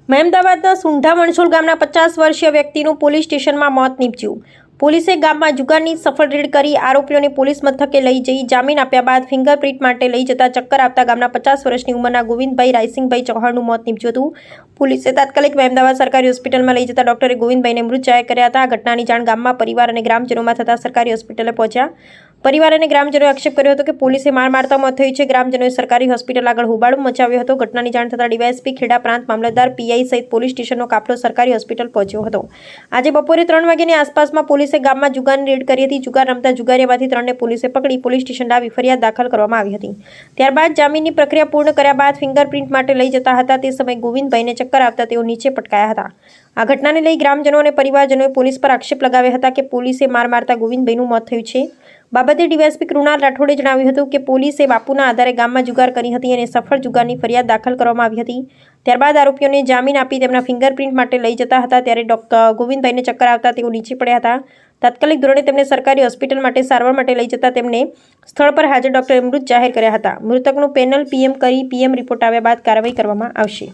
મહેમદાવાદના સુંઢા મણસોલ ગામના 50 વર્ષીય વ્યક્તિનું પોલીસ સ્ટેશનમાં મોત નીપજ્યું। પોલીસે ગામમાં જુગારની સફળ રેડ કરી આરોપીઓને પોલીસ મથકે લઈ જઈ જામીન આપ્યા બાદ ફિંગરપ્રિન્ટ માટે લઈ જતા ચક્કર આપતા ગામના 50 વર્ષની ઉંમરના ગોવિંદભાઈ રાયસિંગભાઈ ચૌહાણનું મોત નીપજ્યું હતું। પોલીસે તાત્કાલિક મહેમદાવાદ સરકારી હોસ્પિટલમાં લઈ જતા ડોક્ટરે ગોવિંદભાઈને મૃત જાહેર કર્યા હતા। આ ઘટનાની જાણ ગામમાં પરિવાર અને ગ્રામજનોમાં થતાં સરકારી હોસ્પિટલે પહોંચ્યા। પરિવાર અને ગ્રામજનોએ આક્ષેપ કર્યો હતો કે પોલીસે માર મારતા મોત થયું છે। ગ્રામજનોએ સરકારી હોસ્પિટલ આગળ હોબાળો મચાવ્યો હતો। ઘટનાની જાણ થતાં ડીવાયએસપી ખેડા પ્રાંત મામલતદાર પીઆઈ સહિત પોલીસ સ્ટેશનનો કાફલો સરકારી હોસ્પિટલ પહોંચ્યો હતો। આજે બપોરે 3 વાગ્યાની આસપાસમાં પોલીસે ગામમાં જુગારની રેડ કરી હતી। જુગાર રમતા જુગારીયામાંથી 3ને પોલીસે પકડી પોલીસ સ્ટેશન લાવી ફરિયાદ દાખલ કરવામાં આવી હતી। ત્યારબાદ જામીનની પ્રક્રિયા પૂર્ણ કર્યા બાદ ફિંગરપ્રિન્ટ માટે લઈ જતા હતા। તે સમયે ગોવિંદભાઈને ચક્કર આવતા તેઓ નીચે પટકાયા હતા। આ ઘટનાને લઈ ગ્રામજનો અને પરિવારજનોએ પોલીસ પર આક્ષેપ લગાવ્યા હતા કે પોલીસે માર મારતા ગોવિંદભાઈનું મોત થયું છે। બાબતે ડીવાયએસપી કૃણાલ રાઠોડે જણાવ્યું હતું કે પોલીસે બાપુના આધારે ગામમાં જુગાર કરી હતી અને સફળ જુગારની ફરિયાદ દાખલ કરવામાં આવી હતી। ત્યારબાદ આરોપીઓને જામીન આપી તેમના ફિંગરપ્રિન્ટ માટે લઈ જતા હતા ત્યારે ગોવિંદભાઈને ચક્કર આવતા તેઓ નીચે પડ્યા હતા। તાત્કાલિક ધોરણે તેમને સરકારી હોસ્પિટલ માટે સારવાર માટે લઈ જતા તેમને સ્થળ પર હાજર ડોક્ટરે મૃત જાહેર કર્યા હતા। મૃતકનું પેનલ પીએમ કરી પીએમ રિપોર્ટ આવ્યા બાદ કાર્યવાહી કરવામાં આવશે।